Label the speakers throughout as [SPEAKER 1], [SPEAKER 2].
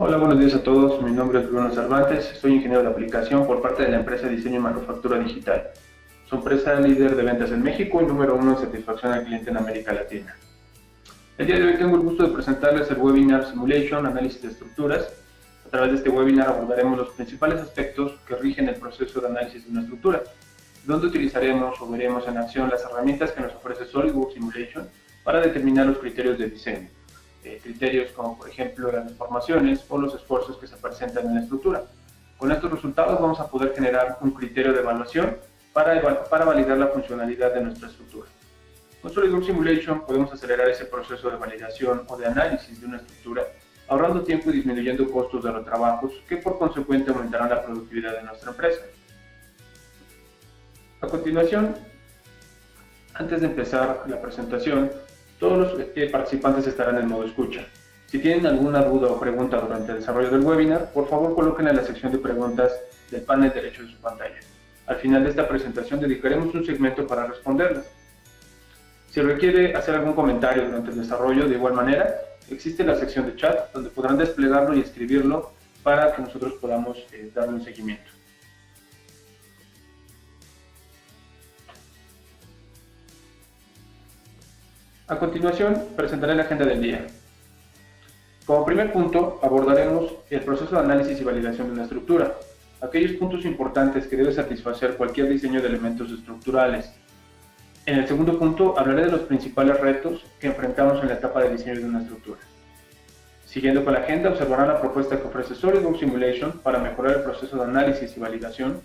[SPEAKER 1] Hola, buenos días a todos. Mi nombre es Bruno Cervantes, soy ingeniero de aplicación por parte de la empresa Diseño y Manufactura Digital. Es una empresa líder de ventas en México y número 1 en satisfacción al cliente en América Latina. El día de hoy tengo el gusto de presentarles el webinar Simulation, Análisis de Estructuras. A través de este webinar abordaremos los principales aspectos que rigen el proceso de análisis de una estructura, donde utilizaremos o veremos en acción las herramientas que nos ofrece SolidWorks Simulation para determinar los criterios de diseño. Criterios como por ejemplo las deformaciones o los esfuerzos que se presentan en la estructura. Con estos resultados vamos a poder generar un criterio de evaluación para validar la funcionalidad de nuestra estructura. Con SolidWorks Simulation podemos acelerar ese proceso de validación o de análisis de una estructura, ahorrando tiempo y disminuyendo costos de retrabajos que por consecuente aumentarán la productividad de nuestra empresa. A continuación, antes de empezar la presentación, todos los participantes estarán en modo escucha. Si tienen alguna duda o pregunta durante el desarrollo del webinar, por favor colóquenla en la sección de preguntas del panel derecho de su pantalla. Al final de esta presentación dedicaremos un segmento para responderlas. Si requiere hacer algún comentario durante el desarrollo, de igual manera, existe la sección de chat donde podrán desplegarlo y escribirlo para que nosotros podamos darle un seguimiento. A continuación, presentaré la agenda del día. Como primer punto, abordaremos el proceso de análisis y validación de una estructura, aquellos puntos importantes que debe satisfacer cualquier diseño de elementos estructurales. En el segundo punto, hablaré de los principales retos que enfrentamos en la etapa de diseño de una estructura. Siguiendo con la agenda, observarán la propuesta que ofrece SolidWorks Simulation para mejorar el proceso de análisis y validación.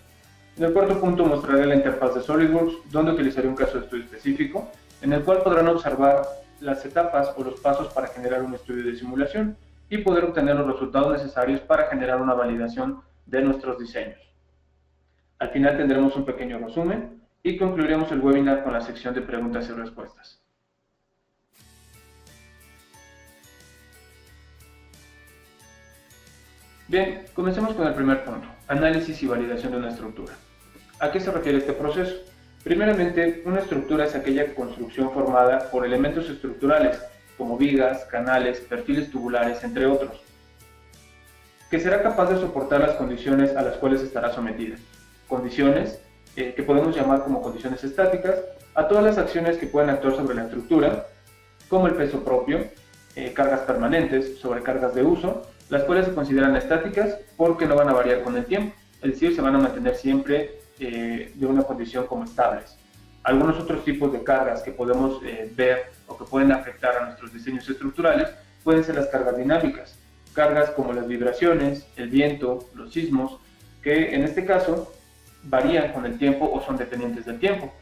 [SPEAKER 1] En el cuarto punto, mostraré la interfaz de SolidWorks, donde utilizaré un caso de estudio específico, en el cual podrán observar las etapas o los pasos para generar un estudio de simulación y poder obtener los resultados necesarios para generar una validación de nuestros diseños. Al final tendremos un pequeño resumen y concluiremos el webinar con la sección de preguntas y respuestas. Bien, comencemos con el primer punto, análisis y validación de una estructura. ¿A qué se refiere este proceso? Primeramente, una estructura es aquella construcción formada por elementos estructurales, como vigas, canales, perfiles tubulares, entre otros, que será capaz de soportar las condiciones a las cuales estará sometida. Condiciones que podemos llamar como condiciones estáticas, a todas las acciones que pueden actuar sobre la estructura, como el peso propio, cargas permanentes, sobrecargas de uso, las cuales se consideran estáticas porque no van a variar con el tiempo, es decir, se van a mantener siempre de una condición como estables. Algunos otros tipos de cargas que podemos ver o que pueden afectar a nuestros diseños estructurales pueden ser las cargas dinámicas, cargas como las vibraciones, el viento, los sismos, que en este caso varían con el tiempo o son dependientes del tiempo.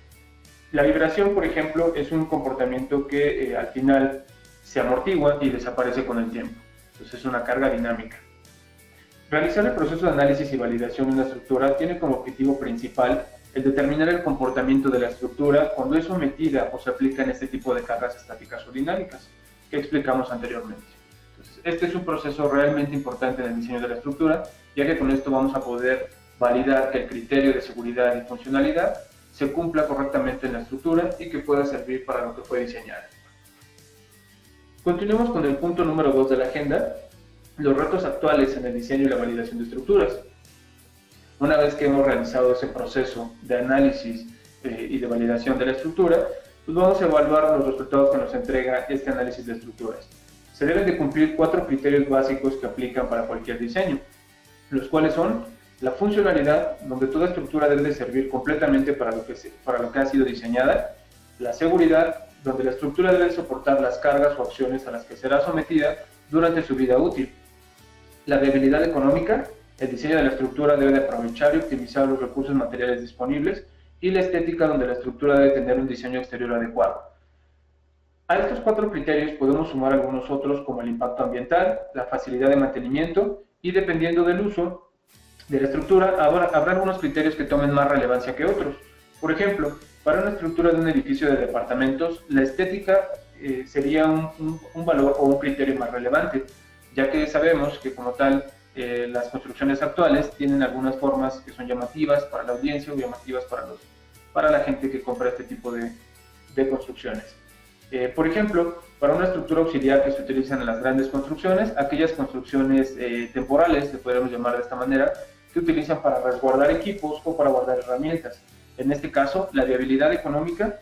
[SPEAKER 1] La vibración, por ejemplo, es un comportamiento que al final se amortigua y desaparece con el tiempo, entonces es una carga dinámica. Realizar el proceso de análisis y validación de una estructura tiene como objetivo principal el determinar el comportamiento de la estructura cuando es sometida o se aplican este tipo de cargas estáticas o dinámicas que explicamos anteriormente. Entonces, este es un proceso realmente importante en el diseño de la estructura, ya que con esto vamos a poder validar que el criterio de seguridad y funcionalidad se cumpla correctamente en la estructura y que pueda servir para lo que fue diseñada. Continuemos con el punto número 2 de la agenda, los retos actuales en el diseño y la validación de estructuras. Una vez que hemos realizado ese proceso de análisis y de validación de la estructura, pues vamos a evaluar los resultados que nos entrega este análisis de estructuras. Se deben de cumplir 4 criterios básicos que aplican para cualquier diseño, los cuales son la funcionalidad, donde toda estructura debe de servir completamente para lo que ha sido diseñada, la seguridad, donde la estructura debe soportar las cargas o acciones a las que será sometida durante su vida útil. La viabilidad económica, el diseño de la estructura debe de aprovechar y optimizar los recursos materiales disponibles, y la estética, donde la estructura debe tener un diseño exterior adecuado. A estos 4 criterios podemos sumar algunos otros como el impacto ambiental, la facilidad de mantenimiento y, dependiendo del uso de la estructura, habrá algunos criterios que tomen más relevancia que otros. Por ejemplo, para una estructura de un edificio de departamentos, la estética sería un valor o un criterio más relevante, ya que sabemos que como tal las construcciones actuales tienen algunas formas que son llamativas para la audiencia o llamativas para la gente que compra este tipo de construcciones. Por ejemplo, Para una estructura auxiliar que se utilizan en las grandes construcciones, aquellas construcciones temporales, se podríamos llamar de esta manera, que utilizan para resguardar equipos o para guardar herramientas. En este caso, la viabilidad económica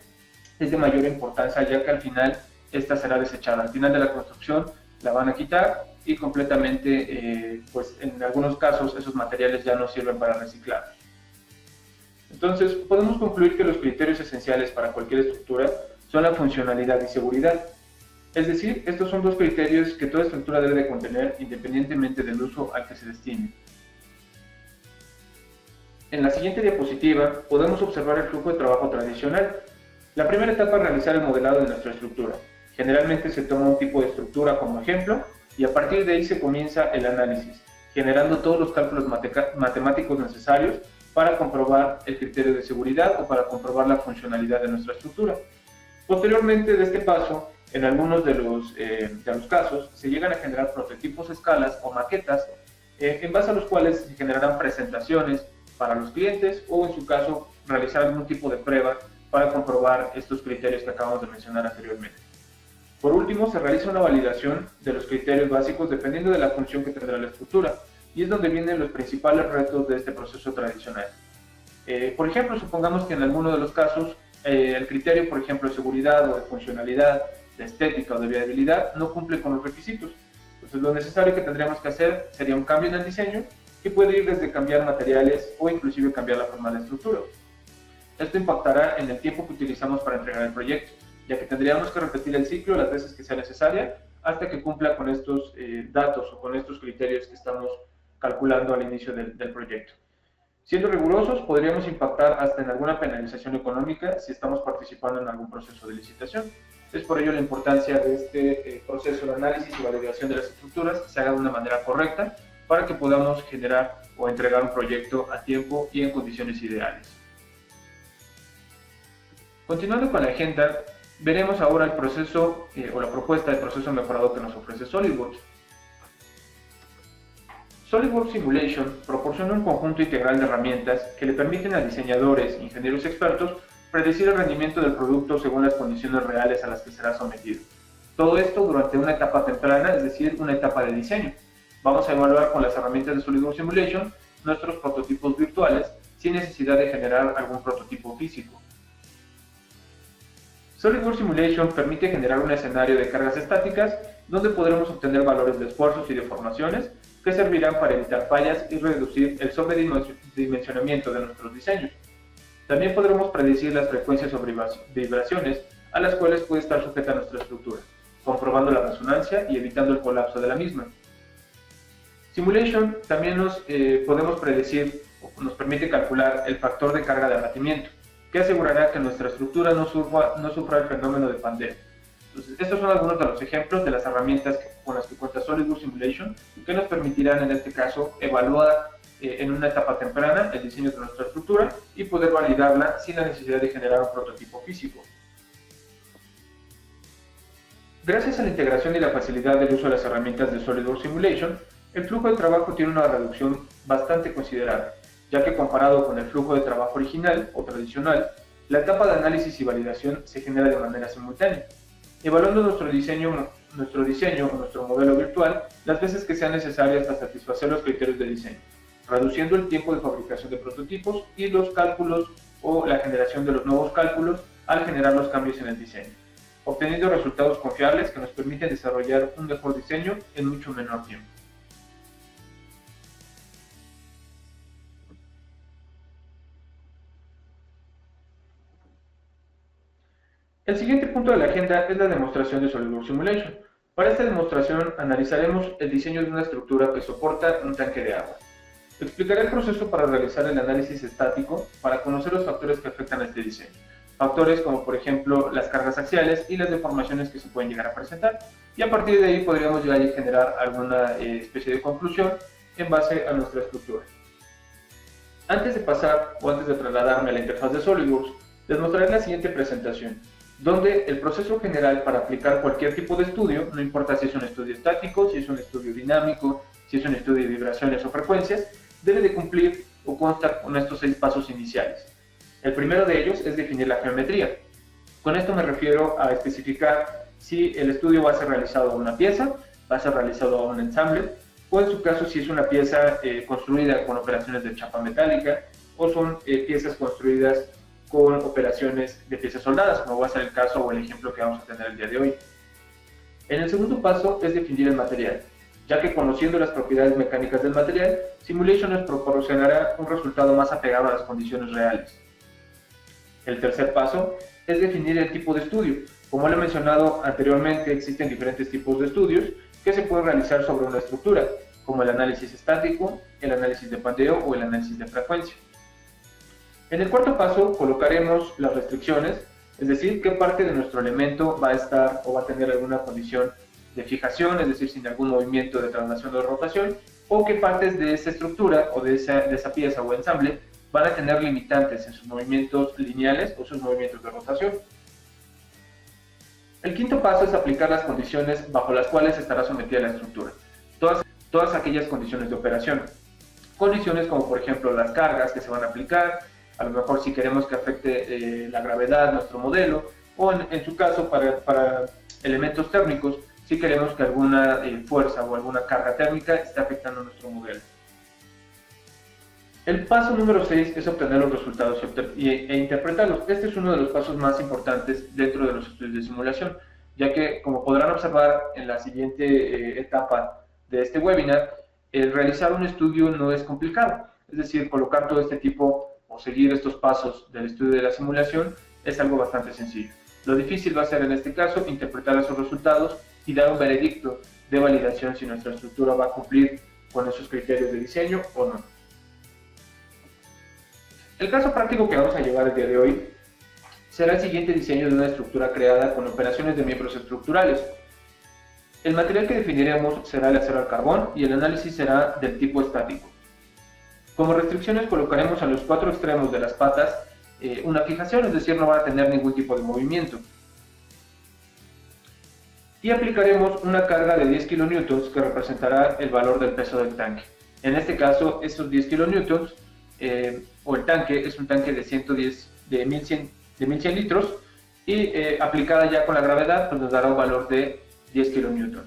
[SPEAKER 1] es de mayor importancia, ya que al final esta será desechada. Al final de la construcción la van a quitar y completamente, pues en algunos casos, esos materiales ya no sirven para reciclar. Entonces, podemos concluir que los criterios esenciales para cualquier estructura son la funcionalidad y seguridad. Es decir, estos son dos criterios que toda estructura debe de contener independientemente del uso al que se destine. En la siguiente diapositiva podemos observar el flujo de trabajo tradicional. La primera etapa es realizar el modelado de nuestra estructura. Generalmente se toma un tipo de estructura como ejemplo y a partir de ahí se comienza el análisis, generando todos los cálculos matemáticos necesarios para comprobar el criterio de seguridad o para comprobar la funcionalidad de nuestra estructura. Posteriormente de este paso, en algunos de los casos, se llegan a generar prototipos, escalas o maquetas en base a los cuales se generarán presentaciones para los clientes o en su caso realizar algún tipo de prueba para comprobar estos criterios que acabamos de mencionar anteriormente. Por último, se realiza una validación de los criterios básicos dependiendo de la función que tendrá la estructura y es donde vienen los principales retos de este proceso tradicional. Por ejemplo, supongamos que en alguno de los casos el criterio, por ejemplo, de seguridad o de funcionalidad, de estética o de viabilidad no cumple con los requisitos. Entonces, lo necesario que tendríamos que hacer sería un cambio en el diseño que puede ir desde cambiar materiales o inclusive cambiar la forma de la estructura. Esto impactará en el tiempo que utilizamos para entregar el proyecto, ya que tendríamos que repetir el ciclo las veces que sea necesaria hasta que cumpla con estos datos o con estos criterios que estamos calculando al inicio del proyecto. Siendo rigurosos, podríamos impactar hasta en alguna penalización económica si estamos participando en algún proceso de licitación. Es por ello la importancia de este proceso de análisis y validación de las estructuras se haga de una manera correcta para que podamos generar o entregar un proyecto a tiempo y en condiciones ideales. Continuando con la agenda, veremos ahora el proceso o la propuesta de proceso mejorado que nos ofrece SolidWorks. SolidWorks Simulation proporciona un conjunto integral de herramientas que le permiten a diseñadores e ingenieros expertos predecir el rendimiento del producto según las condiciones reales a las que será sometido. Todo esto durante una etapa temprana, es decir, una etapa de diseño. Vamos a evaluar con las herramientas de SolidWorks Simulation nuestros prototipos virtuales sin necesidad de generar algún prototipo físico. SolidWorks Simulation permite generar un escenario de cargas estáticas donde podremos obtener valores de esfuerzos y deformaciones que servirán para evitar fallas y reducir el sobredimensionamiento de nuestros diseños. También podremos predecir las frecuencias o vibraciones a las cuales puede estar sujeta nuestra estructura, comprobando la resonancia y evitando el colapso de la misma. Simulation también nos podemos predecir o nos permite calcular el factor de carga de abatimiento, que asegurará que nuestra estructura no sufra el fenómeno de pandemia. Entonces, estos son algunos de los ejemplos de las herramientas con las que cuenta SolidWorks Simulation que nos permitirán en este caso evaluar en una etapa temprana el diseño de nuestra estructura y poder validarla sin la necesidad de generar un prototipo físico. Gracias a la integración y la facilidad del uso de las herramientas de SolidWorks Simulation, el flujo de trabajo tiene una reducción bastante considerable, ya que comparado con el flujo de trabajo original o tradicional, la etapa de análisis y validación se genera de manera simultánea, evaluando nuestro diseño o nuestro modelo virtual las veces que sean necesarias para satisfacer los criterios de diseño, reduciendo el tiempo de fabricación de prototipos y los cálculos o la generación de los nuevos cálculos al generar los cambios en el diseño, obteniendo resultados confiables que nos permiten desarrollar un mejor diseño en mucho menor tiempo. El siguiente punto de la agenda es la demostración de SolidWorks Simulation. Para esta demostración analizaremos el diseño de una estructura que soporta un tanque de agua. Explicaré el proceso para realizar el análisis estático para conocer los factores que afectan a este diseño. Factores como por ejemplo las cargas axiales y las deformaciones que se pueden llegar a presentar. Y a partir de ahí podríamos llegar a generar alguna especie de conclusión en base a nuestra estructura. Antes de pasar o antes de trasladarme a la interfaz de SolidWorks, les mostraré la siguiente presentación, donde el proceso general para aplicar cualquier tipo de estudio, no importa si es un estudio estático, si es un estudio dinámico, si es un estudio de vibraciones o frecuencias, debe de cumplir o constar con estos 6 pasos iniciales. El primero de ellos es definir la geometría. Con esto me refiero a especificar si el estudio va a ser realizado a una pieza, va a ser realizado a un ensamble, o en su caso si es una pieza construida con operaciones de chapa metálica, o son piezas construidas con operaciones de piezas soldadas, como va a ser el caso o el ejemplo que vamos a tener el día de hoy. En el segundo paso es definir el material, ya que conociendo las propiedades mecánicas del material, Simulation nos proporcionará un resultado más apegado a las condiciones reales. El tercer paso es definir el tipo de estudio. Como lo he mencionado anteriormente, existen diferentes tipos de estudios que se pueden realizar sobre una estructura, como el análisis estático, el análisis de pandeo o el análisis de frecuencia. En el cuarto paso colocaremos las restricciones, es decir, qué parte de nuestro elemento va a estar o va a tener alguna condición de fijación, es decir, sin algún movimiento de traslación o de rotación, o qué partes de esa estructura o de esa pieza o ensamble van a tener limitantes en sus movimientos lineales o sus movimientos de rotación. El quinto paso es aplicar las condiciones bajo las cuales estará sometida la estructura, todas aquellas condiciones de operación. Condiciones como por ejemplo las cargas que se van a aplicar, a lo mejor si queremos que afecte la gravedad nuestro modelo, o en su caso para elementos térmicos, si queremos que alguna fuerza o alguna carga térmica esté afectando nuestro modelo. El paso número 6 es obtener los resultados e interpretarlos. Este es uno de los pasos más importantes dentro de los estudios de simulación, ya que, como podrán observar en la siguiente etapa de este webinar, el realizar un estudio no es complicado. Es decir, colocar todo este tipo o seguir estos pasos del estudio de la simulación es algo bastante sencillo. Lo difícil va a ser en este caso interpretar esos resultados y dar un veredicto de validación si nuestra estructura va a cumplir con esos criterios de diseño o no. El caso práctico que vamos a llevar el día de hoy será el siguiente diseño de una estructura creada con operaciones de miembros estructurales. El material que definiremos será el acero al carbón y el análisis será del tipo estático. Como restricciones colocaremos a los cuatro extremos de las patas una fijación, es decir, no va a tener ningún tipo de movimiento. Y aplicaremos una carga de 10 kN que representará el valor del peso del tanque. En este caso, estos 10 kN o el tanque es un tanque de 1100 litros y aplicada ya con la gravedad pues nos dará un valor de 10 kN.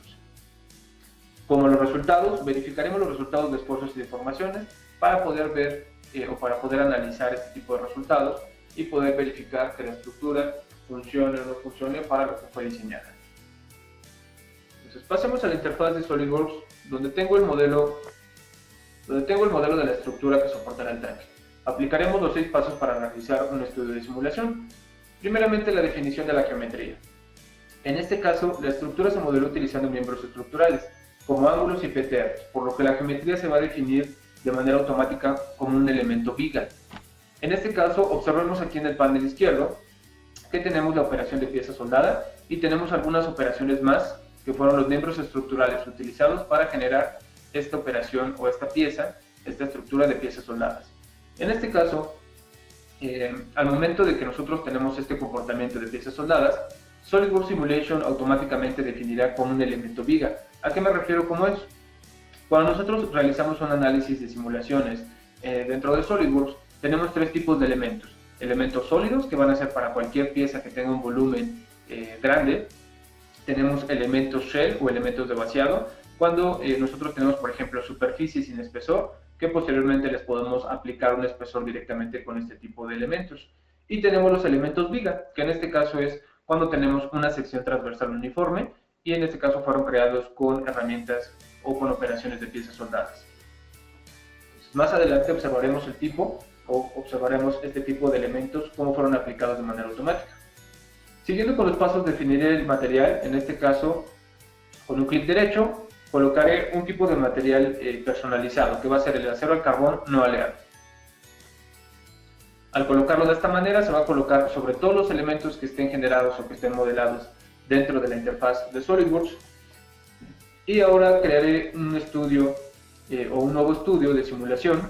[SPEAKER 1] Como los resultados, verificaremos los resultados de esfuerzos y deformaciones para poder ver o para poder analizar este tipo de resultados y poder verificar que la estructura funcione o no funcione para lo que fue diseñada. Entonces pasemos a la interfaz de SolidWorks donde tengo el modelo de la estructura que soportará el tanque. Aplicaremos los 6 pasos para realizar un estudio de simulación. Primeramente, la definición de la geometría. En este caso, la estructura se modeló utilizando miembros estructurales, como ángulos y PTRs, por lo que la geometría se va a definir de manera automática como un elemento viga. En este caso, observemos aquí en el panel izquierdo que tenemos la operación de pieza soldada y tenemos algunas operaciones más que fueron los miembros estructurales utilizados para generar esta operación o esta pieza, esta estructura de piezas soldadas. En este caso, al momento de que nosotros tenemos este comportamiento de piezas soldadas, SolidWorks Simulation automáticamente definirá como un elemento viga. ¿A qué me refiero como eso? Cuando nosotros realizamos un análisis de simulaciones dentro de SolidWorks, tenemos 3 tipos de elementos. Elementos sólidos, que van a ser para cualquier pieza que tenga un volumen grande. Tenemos elementos shell o elementos de vaciado, cuando nosotros tenemos, por ejemplo, superficies sin espesor, que posteriormente les podemos aplicar un espesor directamente con este tipo de elementos. Y tenemos los elementos viga, que en este caso es cuando tenemos una sección transversal uniforme, y en este caso fueron creados con herramientas o con operaciones de piezas soldadas. Entonces, más adelante observaremos el tipo, o observaremos este tipo de elementos, cómo fueron aplicados de manera automática. Siguiendo con los pasos, definiré el material, en este caso, con un clic derecho, colocaré un tipo de material personalizado, que va a ser el acero al carbón no aleado. Al colocarlo de esta manera, se va a colocar sobre todos los elementos que estén generados o que estén modelados dentro de la interfaz de SolidWorks. Y ahora crearé un estudio o un nuevo estudio de simulación,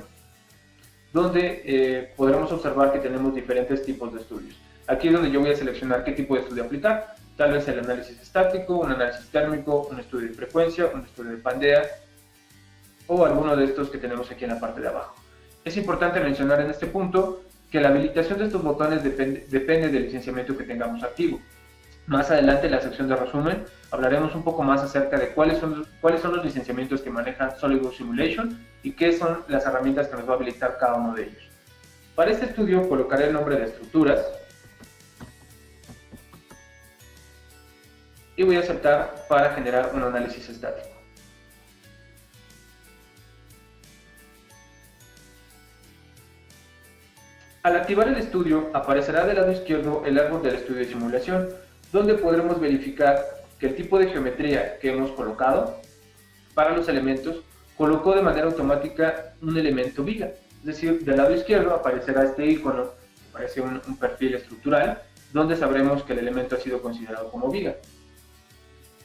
[SPEAKER 1] donde podremos observar que tenemos diferentes tipos de estudios. Aquí es donde yo voy a seleccionar qué tipo de estudio aplicar. Tal vez el análisis estático, un análisis térmico, un estudio de frecuencia, un estudio de pandea o alguno de estos que tenemos aquí en la parte de abajo. Es importante mencionar en este punto que la habilitación de estos botones depende del licenciamiento que tengamos activo. Más adelante en la sección de resumen hablaremos un poco más acerca de cuáles son los licenciamientos que maneja SolidWorks Simulation y qué son las herramientas que nos va a habilitar cada uno de ellos. Para este estudio colocaré el nombre de estructuras y voy a aceptar para generar un análisis estático. Al activar el estudio, aparecerá del lado izquierdo el árbol del estudio de simulación, donde podremos verificar que el tipo de geometría que hemos colocado para los elementos colocó de manera automática un elemento viga. Es decir, del lado izquierdo aparecerá este icono, que parece un perfil estructural, donde sabremos que el elemento ha sido considerado como viga.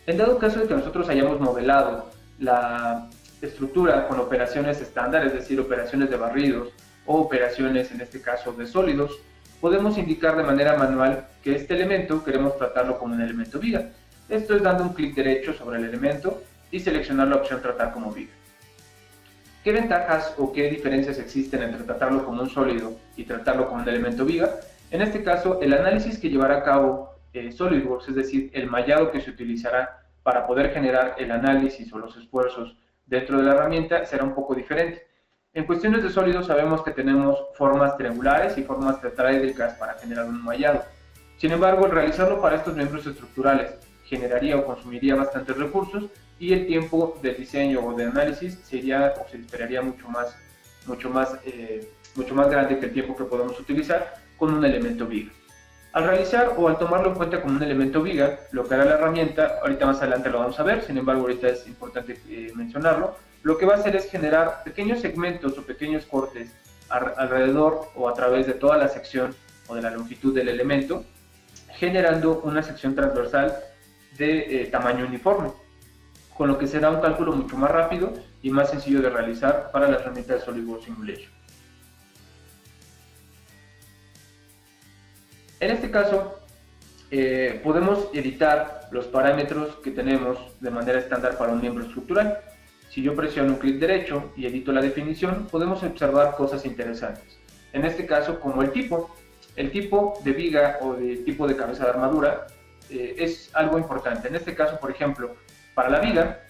[SPEAKER 1] En dado caso de que nosotros hayamos modelado la estructura con operaciones estándar, es decir, operaciones de barridos o operaciones, en este caso, de sólidos, podemos indicar de manera manual que este elemento queremos tratarlo como un elemento viga. Esto es dando un clic derecho sobre el elemento y seleccionar la opción Tratar como viga. ¿Qué ventajas o qué diferencias existen entre tratarlo como un sólido y tratarlo como un elemento viga? En este caso, el análisis que llevará a cabo SolidWorks, es decir, el mallado que se utilizará para poder generar el análisis o los esfuerzos dentro de la herramienta, será un poco diferente. En cuestiones de sólidos sabemos que tenemos formas triangulares y formas tetraédricas para generar un mallado. Sin embargo, el realizarlo para estos miembros estructurales generaría o consumiría bastantes recursos y el tiempo de diseño o de análisis se esperaría mucho más grande que el tiempo que podemos utilizar con un elemento viga. Al realizar o al tomarlo en cuenta como un elemento viga, lo que hará la herramienta, ahorita más adelante lo vamos a ver, sin embargo ahorita es importante mencionarlo, lo que va a hacer es generar pequeños segmentos o pequeños cortes alrededor o a través de toda la sección o de la longitud del elemento, generando una sección transversal de tamaño uniforme, con lo que será un cálculo mucho más rápido y más sencillo de realizar para la herramienta de SolidWorks Simulation. En este caso, podemos editar los parámetros que tenemos de manera estándar para un miembro estructural. Si yo presiono un clic derecho y edito la definición, podemos observar cosas interesantes. En este caso, como el tipo de viga o de tipo de cabeza de armadura es algo importante. En este caso, por ejemplo, para la viga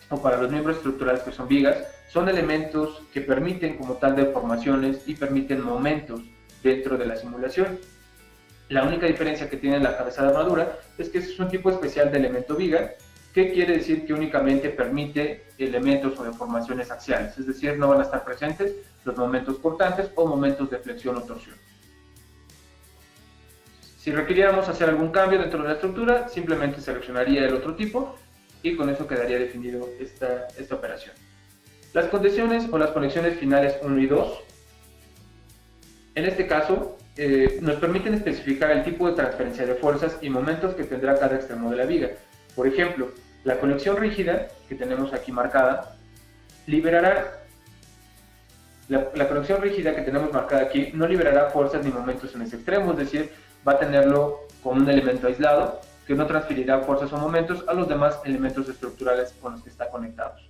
[SPEAKER 1] o para los miembros estructurales que son vigas, son elementos que permiten como tal deformaciones y permiten momentos dentro de la simulación. La única diferencia que tiene la cabeza de armadura es que es un tipo especial de elemento viga, que quiere decir que únicamente permite elementos o deformaciones axiales, es decir, no van a estar presentes los momentos cortantes o momentos de flexión o torsión. Si requiriéramos hacer algún cambio dentro de la estructura, simplemente seleccionaría el otro tipo y con eso quedaría definido esta operación. Las condiciones o las conexiones finales 1 y 2, en este caso, nos permiten especificar el tipo de transferencia de fuerzas y momentos que tendrá cada extremo de la viga. Por ejemplo, la conexión rígida que tenemos aquí marcada liberará la conexión rígida que tenemos marcada aquí no liberará fuerzas ni momentos en ese extremo, es decir, va a tenerlo como un elemento aislado que no transferirá fuerzas o momentos a los demás elementos estructurales con los que está conectados.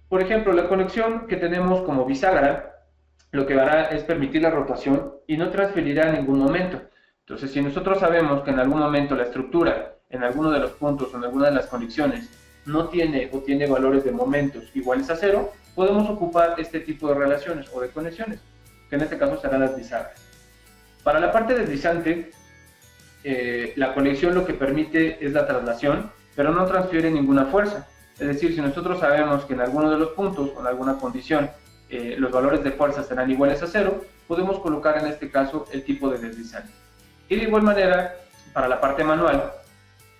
[SPEAKER 1] Por ejemplo, la conexión que tenemos como bisagra lo que hará es permitir la rotación y no transferirá ningún momento. Entonces, si nosotros sabemos que en algún momento la estructura, en alguno de los puntos o en alguna de las conexiones, no tiene o tiene valores de momentos iguales a 0, podemos ocupar este tipo de relaciones o de conexiones, que en este caso serán las bisagras. Para la parte deslizante, la conexión lo que permite es la traslación, pero no transfiere ninguna fuerza. Es decir, si nosotros sabemos que en alguno de los puntos o en alguna condición los valores de fuerza serán iguales a 0, podemos colocar en este caso el tipo de deslizante. Y de igual manera, para la parte manual,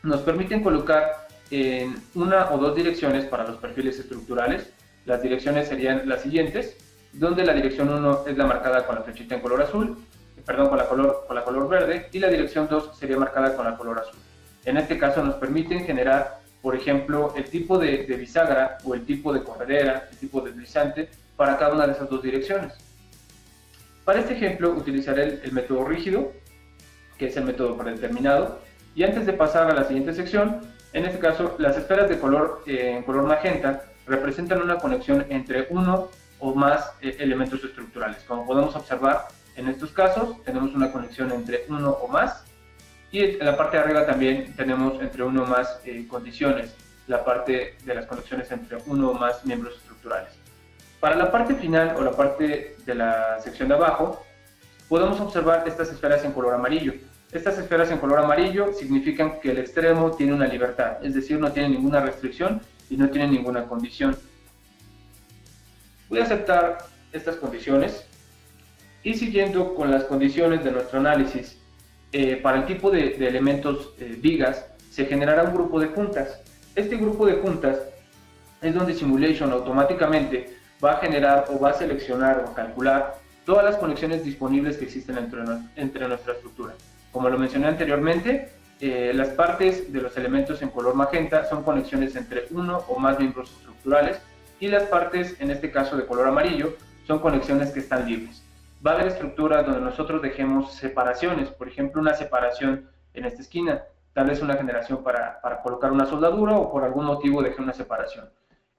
[SPEAKER 1] nos permiten colocar en una o dos direcciones para los perfiles estructurales. Las direcciones serían las siguientes, donde la dirección 1 es la marcada con la flechita en color azul, con la color verde, y la dirección 2 sería marcada con la color azul. En este caso nos permiten generar, por ejemplo, el tipo de bisagra o el tipo de corredera, el tipo de deslizante para cada una de esas dos direcciones. Para este ejemplo utilizaré el método rígido, que es el método predeterminado, y antes de pasar a la siguiente sección, en este caso las esferas de en color magenta representan una conexión entre uno o más elementos estructurales. Como podemos observar, en estos casos tenemos una conexión entre uno o más, Y en la parte de arriba también tenemos entre uno o más condiciones, la parte de las conexiones entre uno o más miembros estructurales. Para la parte final o la parte de la sección de abajo, podemos observar estas esferas en color amarillo. Estas esferas en color amarillo significan que el extremo tiene una libertad, es decir, no tiene ninguna restricción y no tiene ninguna condición. Voy a aceptar estas condiciones y siguiendo con las condiciones de nuestro análisis, para el tipo de elementos vigas se generará un grupo de juntas. Este grupo de juntas es donde Simulation automáticamente va a generar o va a seleccionar o calcular todas las conexiones disponibles que existen entre nuestra estructura. Como lo mencioné anteriormente, las partes de los elementos en color magenta son conexiones entre uno o más miembros estructurales y las partes, en este caso de color amarillo, son conexiones que están libres. Va a haber estructuras donde nosotros dejemos separaciones, por ejemplo una separación en esta esquina, tal vez una generación para colocar una soldadura o por algún motivo dejé una separación.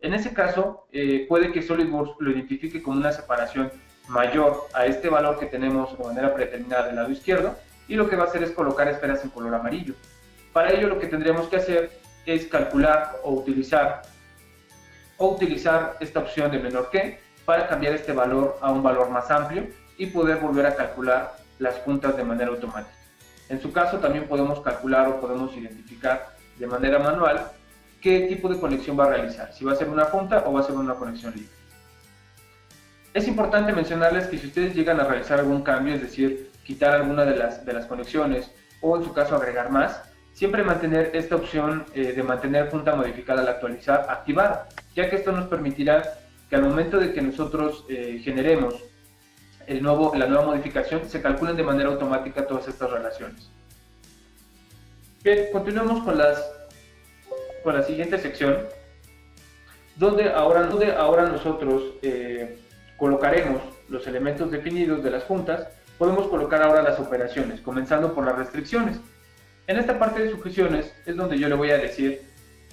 [SPEAKER 1] En ese caso, puede que SolidWorks lo identifique como una separación mayor a este valor que tenemos de manera predeterminada del lado izquierdo, y lo que va a hacer es colocar esferas en color amarillo. Para ello lo que tendríamos que hacer es calcular o utilizar esta opción de menor que para cambiar este valor a un valor más amplio y poder volver a calcular las juntas de manera automática. En su caso también podemos calcular o podemos identificar de manera manual qué tipo de conexión va a realizar, si va a ser una junta o va a ser una conexión libre. Es importante mencionarles que si ustedes llegan a realizar algún cambio, es decir, quitar alguna de las conexiones o en su caso agregar más, siempre mantener esta opción de mantener junta modificada al actualizar activada, ya que esto nos permitirá que al momento de que nosotros generemos la nueva modificación, se calculen de manera automática todas estas relaciones. Bien, continuamos con la siguiente sección, donde ahora nosotros colocaremos los elementos definidos de las juntas. Podemos colocar ahora las operaciones, comenzando por las restricciones. En esta parte de sujeciones es donde yo le voy a decir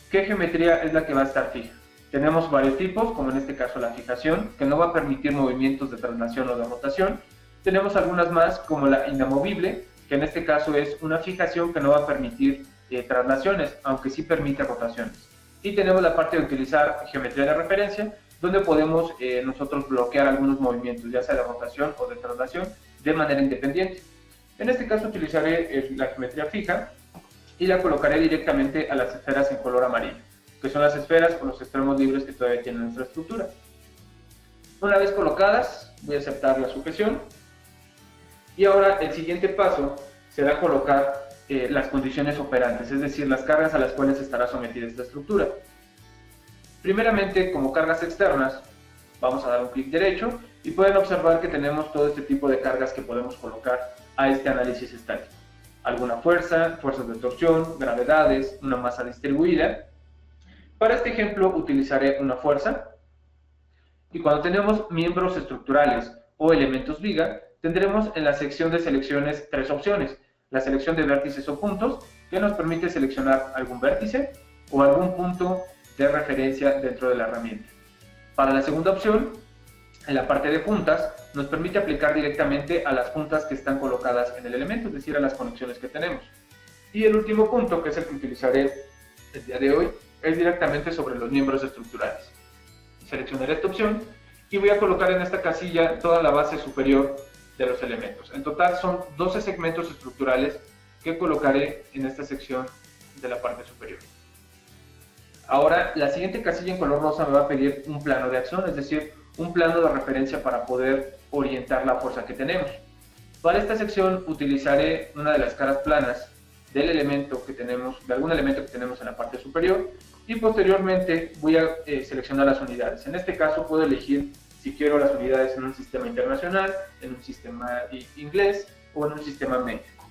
[SPEAKER 1] qué geometría es la que va a estar fija. Tenemos varios tipos, como en este caso la fijación, que no va a permitir movimientos de traslación o de rotación. Tenemos algunas más, como la inamovible, que en este caso es una fijación que no va a permitir traslaciones, aunque sí permite rotaciones. Y tenemos la parte de utilizar geometría de referencia, donde podemos nosotros bloquear algunos movimientos, ya sea de rotación o de traslación, de manera independiente. En este caso utilizaré la geometría fija y la colocaré directamente a las esferas en color amarillo, que son las esferas con los extremos libres que todavía tiene nuestra estructura. Una vez colocadas, voy a aceptar la sujeción y ahora el siguiente paso será colocar las condiciones operantes, es decir, las cargas a las cuales estará sometida esta estructura. Primeramente, como cargas externas, vamos a dar un clic derecho y pueden observar que tenemos todo este tipo de cargas que podemos colocar a este análisis estático. Alguna fuerza, fuerzas de torsión, gravedades, una masa distribuida. Para este ejemplo utilizaré una fuerza y cuando tenemos miembros estructurales o elementos viga, tendremos en la sección de selecciones tres opciones. La selección de vértices o puntos, que nos permite seleccionar algún vértice o algún punto de referencia dentro de la herramienta. Para la segunda opción, en la parte de puntas, nos permite aplicar directamente a las puntas que están colocadas en el elemento, es decir, a las conexiones que tenemos. Y el último punto, que es el que utilizaré el día de hoy, es directamente sobre los miembros estructurales. Seleccionaré esta opción y voy a colocar en esta casilla toda la base superior de los elementos. En total son 12 segmentos estructurales que colocaré en esta sección de la parte superior. Ahora, la siguiente casilla en color rosa me va a pedir un plano de acción, es decir, un plano de referencia para poder orientar la fuerza que tenemos. Para esta sección utilizaré una de las caras planas del elemento que tenemos, de algún elemento que tenemos en la parte superior, y posteriormente voy a seleccionar las unidades. En este caso puedo elegir si quiero las unidades en un sistema internacional, en un sistema inglés o en un sistema México.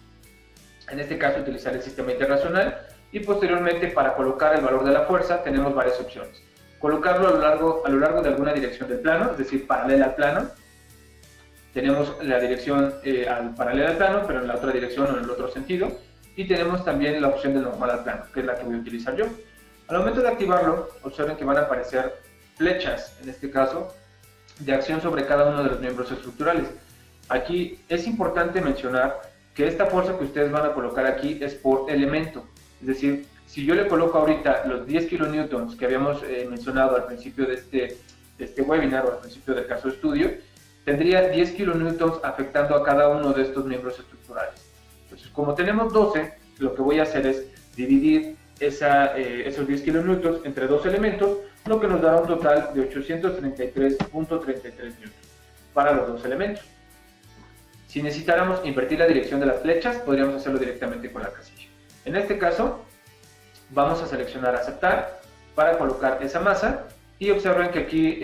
[SPEAKER 1] En este caso utilizaré el sistema internacional y posteriormente para colocar el valor de la fuerza tenemos varias opciones. Colocarlo a lo largo de alguna dirección del plano, es decir, paralela al plano. Tenemos la dirección paralela al plano, pero en la otra dirección o en el otro sentido. Y tenemos también la opción de normal al plano, que es la que voy a utilizar yo. Al momento de activarlo, observen que van a aparecer flechas, en este caso, de acción sobre cada uno de los miembros estructurales. Aquí es importante mencionar que esta fuerza que ustedes van a colocar aquí es por elemento. Es decir, si yo le coloco ahorita los 10 kilonewtons que habíamos mencionado al principio de este webinar o al principio del caso de estudio, tendría 10 kilonewtons afectando a cada uno de estos miembros estructurales. Entonces, como tenemos 12, lo que voy a hacer es dividir esos 10 kilonewtons entre dos elementos, lo que nos dará un total de 833.33 newtons para los dos elementos. Si necesitáramos invertir la dirección de las flechas, podríamos hacerlo directamente con la casilla. En este caso, vamos a seleccionar aceptar para colocar esa masa y observen que aquí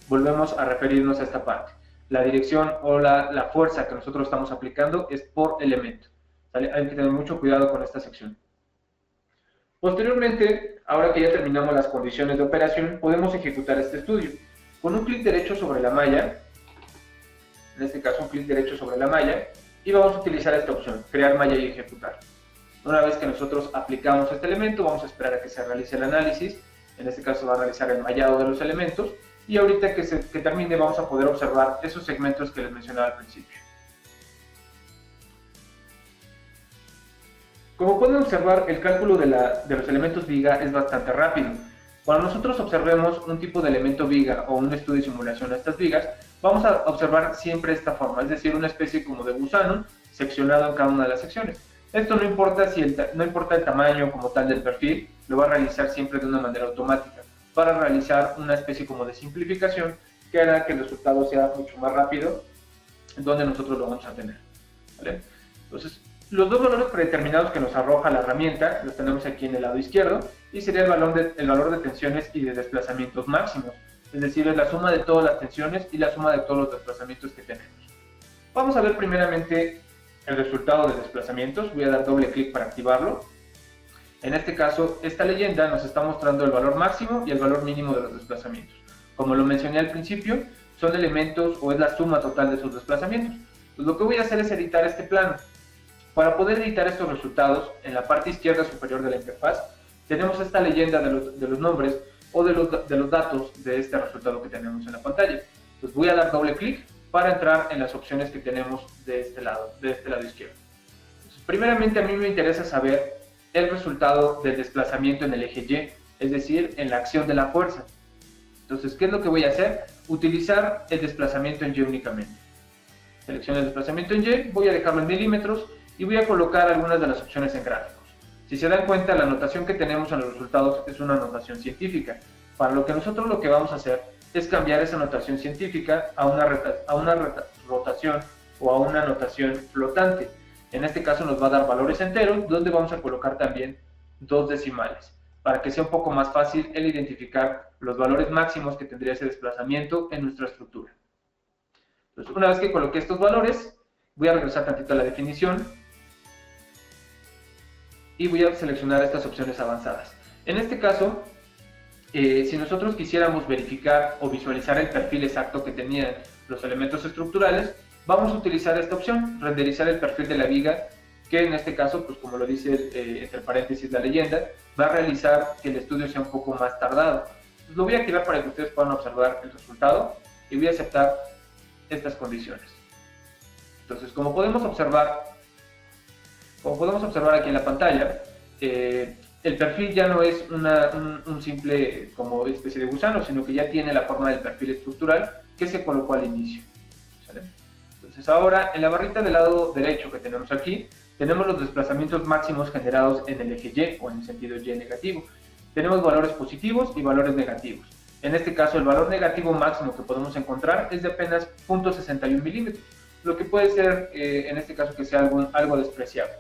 [SPEAKER 1] volvemos a referirnos a esta parte. La dirección o la fuerza que nosotros estamos aplicando es por elemento. ¿Vale? Hay que tener mucho cuidado con esta sección. Posteriormente, ahora que ya terminamos las condiciones de operación, podemos ejecutar este estudio. Con un clic derecho sobre la malla, en este caso un clic derecho sobre la malla, y vamos a utilizar esta opción, crear malla y ejecutar. Una vez que nosotros aplicamos este elemento, vamos a esperar a que se realice el análisis. En este caso va a realizar el mallado de los elementos, y ahorita que termine vamos a poder observar esos segmentos que les mencionaba al principio. Como pueden observar, el cálculo de los elementos viga es bastante rápido. Cuando nosotros observemos un tipo de elemento viga o un estudio de simulación de estas vigas, vamos a observar siempre esta forma, es decir, una especie como de gusano seccionado en cada una de las secciones. Esto no importa el tamaño como tal del perfil, lo va a realizar siempre de una manera automática, para realizar una especie como de simplificación que hará que el resultado sea mucho más rápido, donde nosotros lo vamos a tener. ¿Vale? Entonces, los dos valores predeterminados que nos arroja la herramienta los tenemos aquí en el lado izquierdo y sería el valor de tensiones y de desplazamientos máximos, es decir, es la suma de todas las tensiones y la suma de todos los desplazamientos que tenemos. Vamos a ver primeramente el resultado de desplazamientos. Voy a dar doble clic para activarlo. En este caso, esta leyenda nos está mostrando el valor máximo y el valor mínimo de los desplazamientos. Como lo mencioné al principio, son elementos o es la suma total de sus desplazamientos. Pues lo que voy a hacer es editar este plano. Para poder editar estos resultados, en la parte izquierda superior de la interfaz, tenemos esta leyenda de los nombres o de los datos de este resultado que tenemos en la pantalla. Pues voy a dar doble clic para entrar en las opciones que tenemos de este lado izquierdo. Entonces, primeramente, a mí me interesa saber el resultado del desplazamiento en el eje Y, es decir, en la acción de la fuerza. Entonces, ¿qué es lo que voy a hacer? Utilizar el desplazamiento en Y únicamente. Selecciono el desplazamiento en Y, voy a dejarlo en milímetros y voy a colocar algunas de las opciones en gráficos. Si se dan cuenta, la notación que tenemos en los resultados es una notación científica. Para lo que nosotros lo que vamos a hacer es cambiar esa notación científica a una rotación o a una notación flotante. En este caso nos va a dar valores enteros, donde vamos a colocar también dos decimales, para que sea un poco más fácil el identificar los valores máximos que tendría ese desplazamiento en nuestra estructura. Entonces, una vez que coloqué estos valores, voy a regresar tantito a la definición y voy a seleccionar estas opciones avanzadas. En este caso, si nosotros quisiéramos verificar o visualizar el perfil exacto que tenían los elementos estructurales, vamos a utilizar esta opción, renderizar el perfil de la viga, que en este caso, pues como lo dice entre paréntesis la leyenda, va a realizar que el estudio sea un poco más tardado. Lo voy a activar para que ustedes puedan observar el resultado y voy a aceptar estas condiciones. Entonces, como podemos observar aquí en la pantalla, el perfil ya no es un simple como especie de gusano, sino que ya tiene la forma del perfil estructural que se colocó al inicio. ¿Sale? Entonces ahora, en la barrita del lado derecho que tenemos aquí, tenemos los desplazamientos máximos generados en el eje Y o en el sentido Y negativo. Tenemos valores positivos y valores negativos. En este caso, el valor negativo máximo que podemos encontrar es de apenas 0.61 milímetros, lo que puede ser, en este caso, que sea algo despreciable.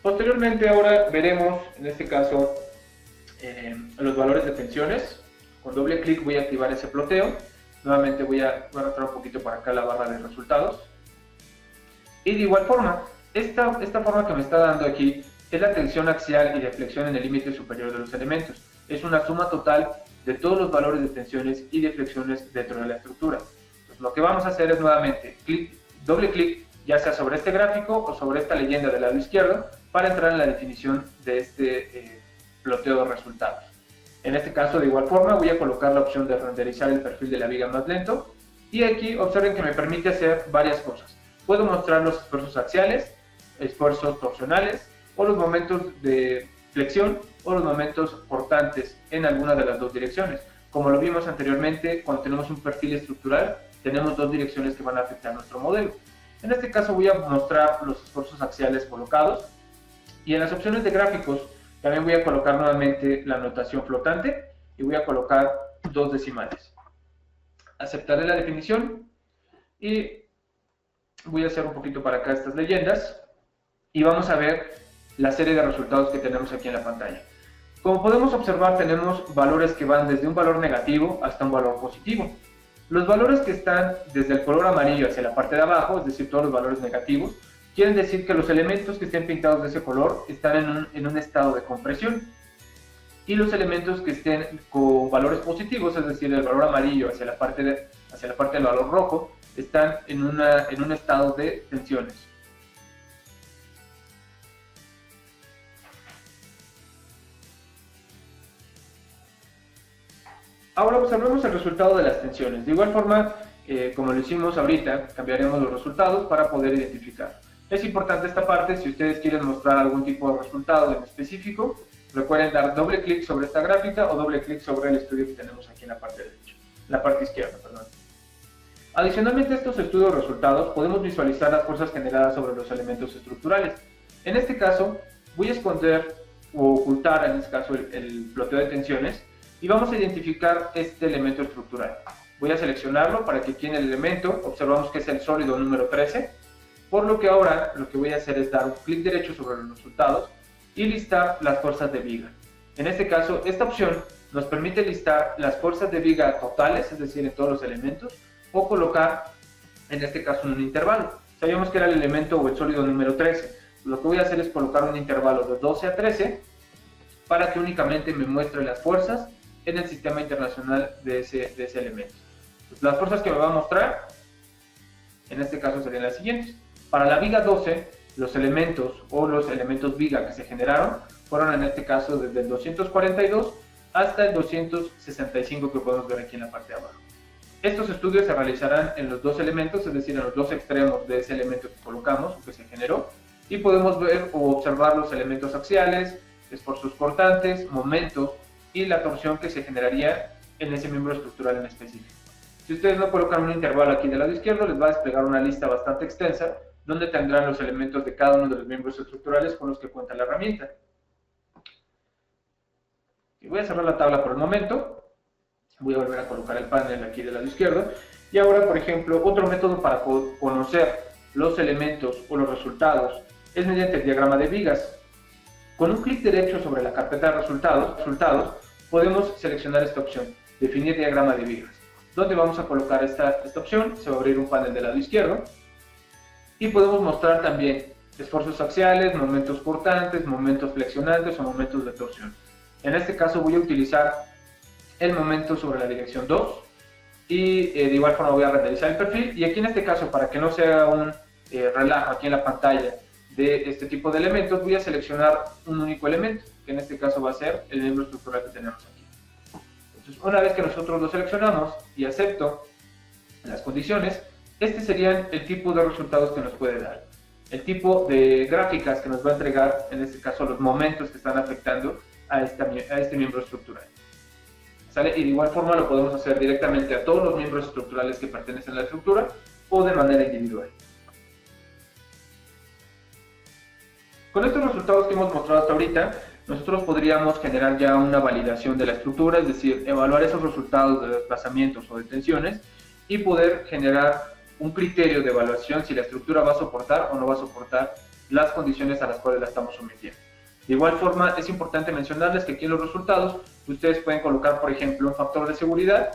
[SPEAKER 1] Posteriormente, ahora veremos, en este caso, los valores de tensiones. Con doble clic voy a activar ese ploteo. Nuevamente voy a arrastrar un poquito para acá la barra de resultados. Y de igual forma, esta forma que me está dando aquí es la tensión axial y de flexión en el límite superior de los elementos. Es una suma total de todos los valores de tensiones y de flexiones dentro de la estructura. Entonces, lo que vamos a hacer es nuevamente doble clic, ya sea sobre este gráfico o sobre esta leyenda del lado izquierdo, para entrar en la definición de este ploteo de resultados. En este caso, de igual forma, voy a colocar la opción de renderizar el perfil de la viga más lento Y aquí observen que me permite hacer varias cosas. Puedo mostrar los esfuerzos axiales, esfuerzos torsionales, o los momentos de flexión, o los momentos portantes en alguna de las dos direcciones. Como lo vimos anteriormente, cuando tenemos un perfil estructural, tenemos dos direcciones que van a afectar nuestro modelo. En este caso voy a mostrar los esfuerzos axiales colocados, y en las opciones de gráficos también voy a colocar nuevamente la notación flotante, y voy a colocar 2 decimales. Aceptaré la definición, y voy a hacer un poquito para acá estas leyendas, y vamos a ver la serie de resultados que tenemos aquí en la pantalla. Como podemos observar, tenemos valores que van desde un valor negativo hasta un valor positivo. Los valores que están desde el color amarillo hacia la parte de abajo, es decir, todos los valores negativos, quieren decir que los elementos que estén pintados de ese color están en un estado de compresión. Y los elementos que estén con valores positivos, es decir, el valor amarillo hacia la parte del valor rojo, están en un estado de tensiones. Ahora observemos el resultado de las tensiones. De igual forma, como lo hicimos ahorita, cambiaremos los resultados para poder identificar. Es importante esta parte, si ustedes quieren mostrar algún tipo de resultado en específico, recuerden dar doble clic sobre esta gráfica o doble clic sobre el estudio que tenemos aquí en la parte derecha, la parte izquierda, perdón. Adicionalmente a estos estudios de resultados, podemos visualizar las fuerzas generadas sobre los elementos estructurales. En este caso, voy a esconder o ocultar, en este caso, el ploteo de tensiones, y vamos a identificar este elemento estructural. Voy a seleccionarlo para que aquí en el elemento observamos que es el sólido número 13, por lo que ahora lo que voy a hacer es dar un clic derecho sobre los resultados y listar las fuerzas de viga. En este caso, esta opción nos permite listar las fuerzas de viga totales, es decir, en todos los elementos, o colocar, en este caso, en un intervalo. Sabíamos que era el elemento o el sólido número 13. Lo que voy a hacer es colocar un intervalo de 12 a 13 para que únicamente me muestre las fuerzas en el sistema internacional de ese elemento. Pues las fuerzas que me va a mostrar, en este caso serían las siguientes. Para la viga 12, los elementos viga que se generaron fueron en este caso desde el 242 hasta el 265 que podemos ver aquí en la parte de abajo. Estos estudios se realizarán en los dos elementos, es decir, en los dos extremos de ese elemento que colocamos o que se generó, y podemos ver o observar los elementos axiales, esfuerzos cortantes, momentos y la torsión que se generaría en ese miembro estructural en específico. Si ustedes no colocan un intervalo aquí del lado izquierdo, les va a desplegar una lista bastante extensa donde tendrán los elementos de cada uno de los miembros estructurales con los que cuenta la herramienta. Y voy a cerrar la tabla por el momento. Voy a volver a colocar el panel aquí del lado izquierdo. Y ahora, por ejemplo, otro método para conocer los elementos o los resultados es mediante el diagrama de vigas. Con un clic derecho sobre la carpeta de resultados, podemos seleccionar esta opción, definir diagrama de vigas. Donde vamos a colocar esta opción, se va a abrir un panel del lado izquierdo. Y podemos mostrar también esfuerzos axiales, momentos cortantes, momentos flexionantes o momentos de torsión. En este caso voy a utilizar el momento sobre la dirección 2 y de igual forma voy a renderizar el perfil, y aquí en este caso, para que no se haga un relajo aquí en la pantalla de este tipo de elementos, voy a seleccionar un único elemento, que en este caso va a ser el miembro estructural que tenemos aquí. Entonces, una vez que nosotros lo seleccionamos y acepto las condiciones, este sería el tipo de resultados que nos puede dar, el tipo de gráficas que nos va a entregar, en este caso, los momentos que están afectando a este miembro estructural. ¿Sale? Y de igual forma lo podemos hacer directamente a todos los miembros estructurales que pertenecen a la estructura o de manera individual. Con estos resultados que hemos mostrado hasta ahorita, nosotros podríamos generar ya una validación de la estructura, es decir, evaluar esos resultados de desplazamientos o de tensiones y poder generar un criterio de evaluación si la estructura va a soportar o no va a soportar las condiciones a las cuales la estamos sometiendo. De igual forma, es importante mencionarles que aquí en los resultados ustedes pueden colocar, por ejemplo, un factor de seguridad,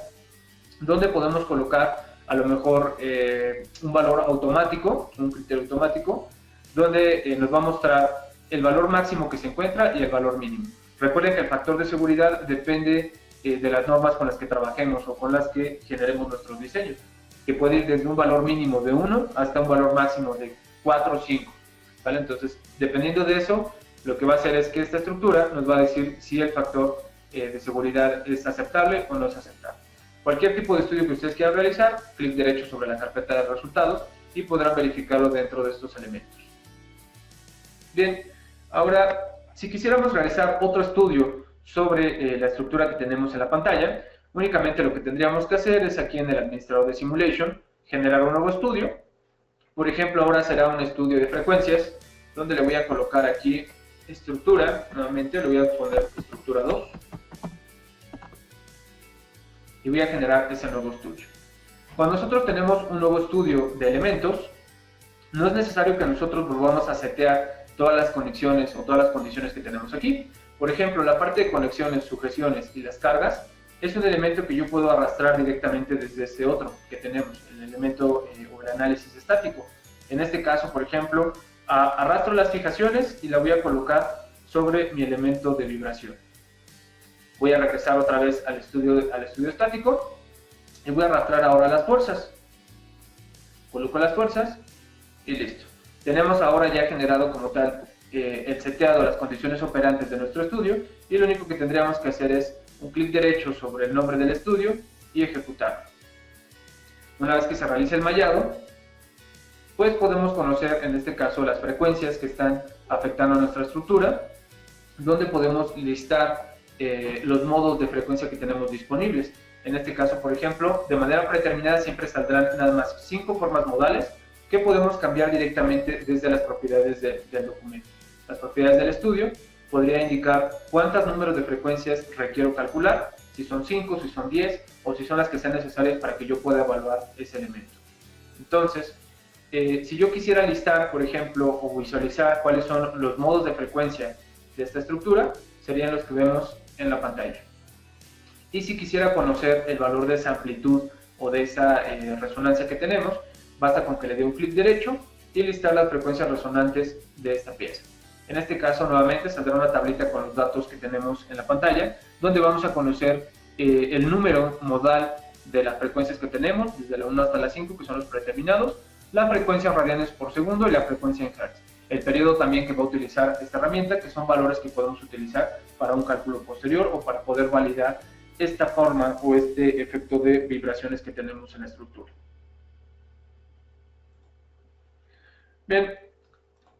[SPEAKER 1] donde podemos colocar a lo mejor un valor automático, un criterio automático, donde nos va a mostrar el valor máximo que se encuentra y el valor mínimo. Recuerden que el factor de seguridad depende de las normas con las que trabajemos o con las que generemos nuestros diseños, que puede ir desde un valor mínimo de 1 hasta un valor máximo de 4 o 5. ¿Vale? Entonces, dependiendo de eso, lo que va a hacer es que esta estructura nos va a decir si el factor de seguridad es aceptable o no es aceptable. Cualquier tipo de estudio que ustedes quieran realizar, clic derecho sobre la carpeta de resultados y podrán verificarlo dentro de estos elementos. Bien, ahora, si quisiéramos realizar otro estudio sobre la estructura que tenemos en la pantalla, únicamente lo que tendríamos que hacer es aquí en el administrador de Simulation, generar un nuevo estudio. Por ejemplo, ahora será un estudio de frecuencias, donde le voy a colocar aquí estructura, nuevamente le voy a poner estructura 2, y voy a generar ese nuevo estudio. Cuando nosotros tenemos un nuevo estudio de elementos, no es necesario que nosotros volvamos a setear todas las conexiones o todas las condiciones que tenemos aquí. Por ejemplo, la parte de conexiones, sujeciones y las cargas es un elemento que yo puedo arrastrar directamente desde este otro que tenemos, el elemento o el análisis estático. En este caso, por ejemplo, arrastro las fijaciones y la voy a colocar sobre mi elemento de vibración. Voy a regresar otra vez al estudio estático y voy a arrastrar ahora las fuerzas. Coloco las fuerzas y listo. Tenemos ahora ya generado como tal el seteado, las condiciones operantes de nuestro estudio, y lo único que tendríamos que hacer es un clic derecho sobre el nombre del estudio y ejecutar. Una vez que se realice el mallado, pues podemos conocer en este caso las frecuencias que están afectando a nuestra estructura, donde podemos listar los modos de frecuencia que tenemos disponibles. En este caso, por ejemplo, de manera predeterminada siempre saldrán nada más 5 formas modales que podemos cambiar directamente desde las propiedades del documento. Las propiedades del estudio podría indicar cuántos números de frecuencias requiero calcular, si son 5, si son 10 o si son las que sean necesarias para que yo pueda evaluar ese elemento. Entonces, si yo quisiera listar, por ejemplo, o visualizar cuáles son los modos de frecuencia de esta estructura, serían los que vemos en la pantalla. Y si quisiera conocer el valor de esa amplitud o de esa resonancia que tenemos, basta con que le dé un clic derecho y listar las frecuencias resonantes de esta pieza. En este caso, nuevamente, saldrá una tablita con los datos que tenemos en la pantalla, donde vamos a conocer el número modal de las frecuencias que tenemos, desde la 1 hasta la 5, que son los predeterminados, la frecuencia en radianes por segundo y la frecuencia en hertz. El periodo también que va a utilizar esta herramienta, que son valores que podemos utilizar para un cálculo posterior o para poder validar esta forma o este efecto de vibraciones que tenemos en la estructura. Bien,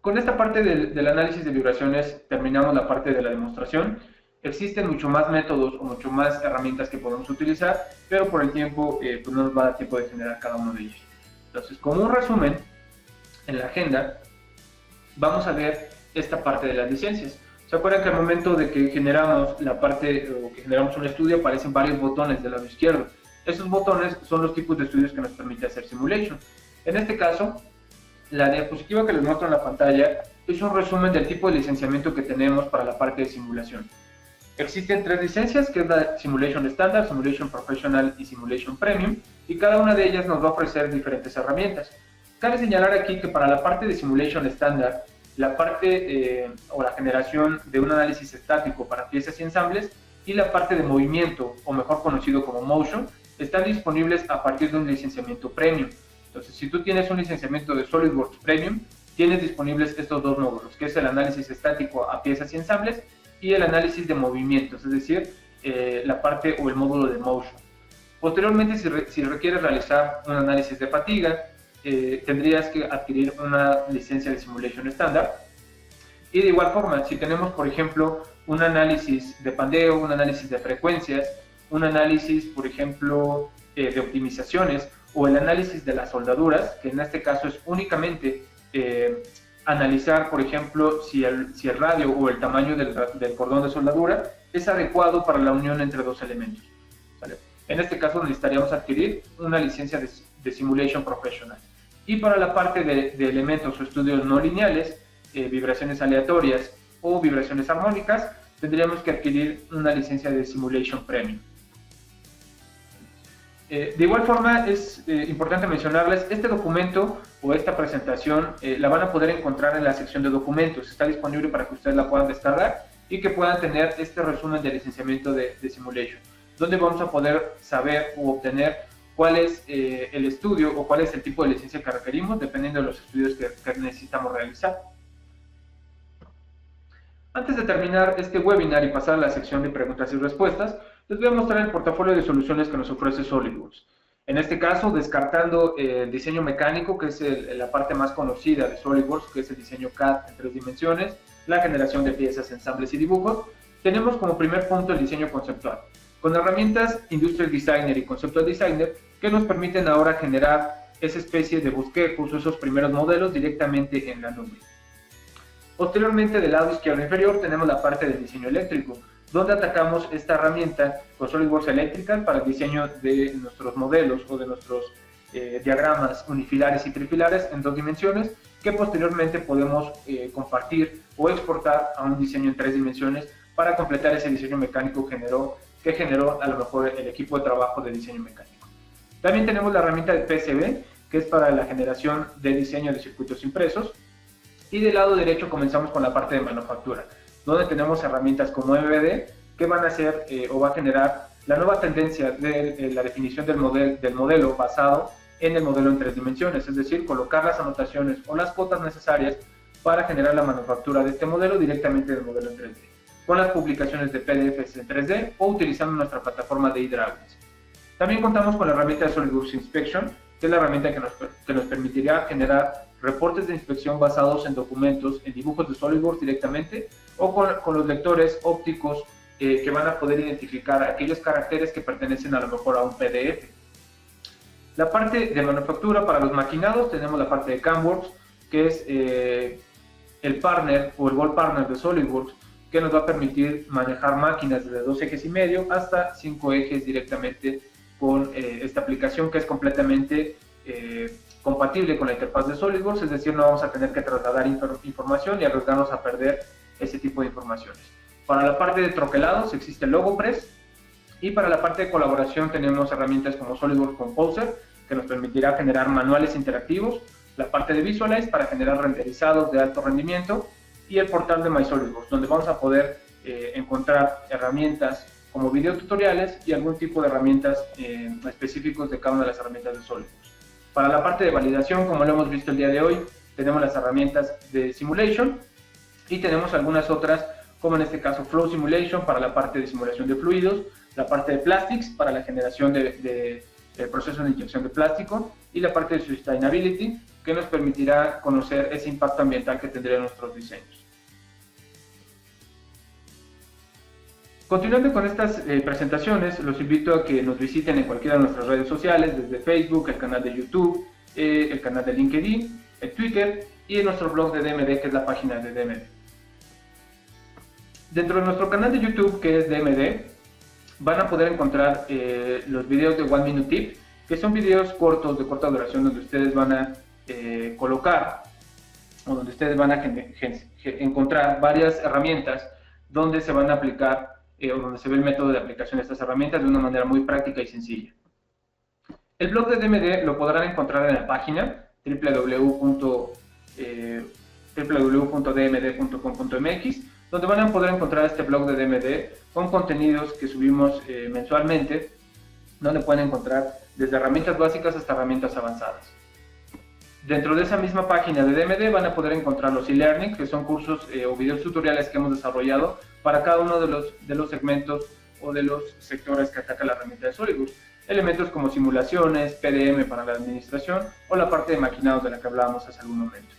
[SPEAKER 1] con esta parte del análisis de vibraciones terminamos la parte de la demostración. Existen mucho más métodos o mucho más herramientas que podemos utilizar, pero por el tiempo pues no nos va a dar tiempo de generar cada uno de ellos. Entonces, como un resumen, en la agenda vamos a ver esta parte de las licencias. ¿Se acuerdan que al momento de que generamos la parte o que generamos un estudio aparecen varios botones del lado izquierdo? Esos botones son los tipos de estudios que nos permite hacer simulation. En este caso, la diapositiva que les muestro en la pantalla es un resumen del tipo de licenciamiento que tenemos para la parte de simulación. Existen 3 licencias, que es la Simulation Standard, Simulation Professional y Simulation Premium, y cada una de ellas nos va a ofrecer diferentes herramientas. Cabe señalar aquí que para la parte de Simulation Standard, la parte o la generación de un análisis estático para piezas y ensambles y la parte de movimiento, o mejor conocido como Motion, están disponibles a partir de un licenciamiento Premium. Entonces, si tú tienes un licenciamiento de SolidWorks Premium, tienes disponibles estos dos módulos, que es el análisis estático a piezas y ensambles y el análisis de movimientos, es decir, la parte o el módulo de Motion. Posteriormente, si requieres realizar un análisis de fatiga, tendrías que adquirir una licencia de Simulation Standard. Y de igual forma, si tenemos, por ejemplo, un análisis de pandeo, un análisis de frecuencias, un análisis, por ejemplo, de optimizaciones, o el análisis de las soldaduras, que en este caso es únicamente analizar, por ejemplo, si el radio o el tamaño del cordón de soldadura es adecuado para la unión entre dos elementos, ¿vale? En este caso necesitaríamos adquirir una licencia de Simulation Professional. Y para la parte de elementos o estudios no lineales, vibraciones aleatorias o vibraciones armónicas, tendríamos que adquirir una licencia de Simulation Premium. De igual forma, es importante mencionarles, este documento o esta presentación la van a poder encontrar en la sección de documentos. Está disponible para que ustedes la puedan descargar y que puedan tener este resumen de licenciamiento de Simulation, donde vamos a poder saber o obtener cuál es el estudio o cuál es el tipo de licencia que requerimos, dependiendo de los estudios que necesitamos realizar. Antes de terminar este webinar y pasar a la sección de preguntas y respuestas, les voy a mostrar el portafolio de soluciones que nos ofrece SolidWorks. En este caso, descartando el diseño mecánico, que es la parte más conocida de SolidWorks, que es el diseño CAD en 3 dimensiones, la generación de piezas, ensambles y dibujos, tenemos como primer punto el diseño conceptual, con herramientas Industrial Designer y Conceptual Designer que nos permiten ahora generar esa especie de bosquejos o esos primeros modelos directamente en la nube. Posteriormente, del lado izquierdo inferior, tenemos la parte del diseño eléctrico, donde atacamos esta herramienta con SolidWorks Electrical para el diseño de nuestros modelos o de nuestros diagramas unifilares y trifilares en 2 dimensiones, que posteriormente podemos compartir o exportar a un diseño en 3 dimensiones para completar ese diseño mecánico que generó a lo mejor el equipo de trabajo de diseño mecánico. También tenemos la herramienta de PCB, que es para la generación de diseño de circuitos impresos. Y del lado derecho comenzamos con la parte de manufactura, donde tenemos herramientas como MBD, que van a hacer o va a generar la nueva tendencia de la definición del modelo basado en el modelo en 3 dimensiones, es decir, colocar las anotaciones o las cuotas necesarias para generar la manufactura de este modelo directamente del modelo en 3D, con las publicaciones de PDFs en 3D o utilizando nuestra plataforma de eDrawings. También contamos con la herramienta de SolidWorks Inspection, que es la herramienta que nos permitirá generar reportes de inspección basados en documentos, en dibujos de SolidWorks directamente, o con los lectores ópticos que van a poder identificar aquellos caracteres que pertenecen a lo mejor a un PDF. La parte de manufactura para los maquinados, tenemos la parte de CAMWorks, que es el partner o el Gold Partner de SolidWorks, que nos va a permitir manejar máquinas desde 2 ejes y medio hasta 5 ejes directamente con esta aplicación, que es completamente compatible con la interfaz de SolidWorks, es decir, no vamos a tener que trasladar información y arriesgarnos a perder ese tipo de informaciones. Para la parte de troquelados existe Logopress, y para la parte de colaboración tenemos herramientas como SolidWorks Composer, que nos permitirá generar manuales interactivos, la parte de Visualize para generar renderizados de alto rendimiento, y el portal de MySolidWorks, donde vamos a poder encontrar herramientas como videotutoriales y algún tipo de herramientas específicos de cada una de las herramientas de SolidWorks. Para la parte de validación, como lo hemos visto el día de hoy, tenemos las herramientas de Simulation y tenemos algunas otras, como en este caso Flow Simulation para la parte de simulación de fluidos, la parte de Plastics para la generación de procesos de inyección de plástico y la parte de Sustainability, que nos permitirá conocer ese impacto ambiental que tendrían nuestros diseños. Continuando con estas presentaciones, los invito a que nos visiten en cualquiera de nuestras redes sociales, desde Facebook, el canal de YouTube, el canal de LinkedIn, el Twitter y en nuestro blog de DMD, que es la página de DMD. Dentro de nuestro canal de YouTube, que es DMD, van a poder encontrar los videos de One Minute Tip, que son videos cortos, de corta duración, donde ustedes van a colocar o donde ustedes van a encontrar varias herramientas donde se van a aplicar o donde se ve el método de aplicación de estas herramientas de una manera muy práctica y sencilla. El blog de DMD lo podrán encontrar en la página www.dmd.com.mx, donde van a poder encontrar este blog de DMD con contenidos que subimos mensualmente, donde pueden encontrar desde herramientas básicas hasta herramientas avanzadas. Dentro de esa misma página de DMD van a poder encontrar los e-learning, que son cursos o videos tutoriales que hemos desarrollado para cada uno de los segmentos o de los sectores que ataca la herramienta de SolidWorks. Elementos como simulaciones, PDM para la administración o la parte de maquinados de la que hablábamos hace algún momento.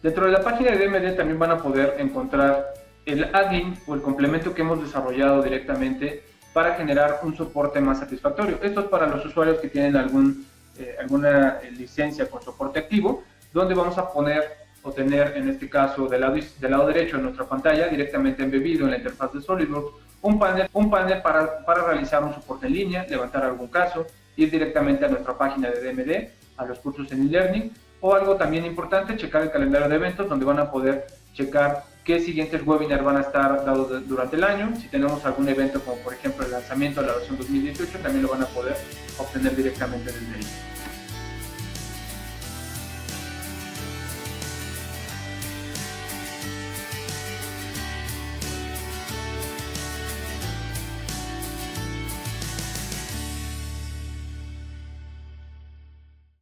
[SPEAKER 1] Dentro de la página de DMD también van a poder encontrar el add-in o el complemento que hemos desarrollado directamente para generar un soporte más satisfactorio. Esto es para los usuarios que tienen alguna licencia con soporte activo, donde vamos a poner o tener, en este caso del lado derecho de nuestra pantalla, directamente embebido en la interfaz de SolidWorks, un panel para realizar un soporte en línea, levantar algún caso, ir directamente a nuestra página de DMD, a los cursos en e-learning, o algo también importante, checar el calendario de eventos, donde van a poder checar qué siguientes webinars van a estar dados durante el año. Si tenemos algún evento como por ejemplo el lanzamiento de la versión 2018, también lo van a poder obtener directamente desde ahí.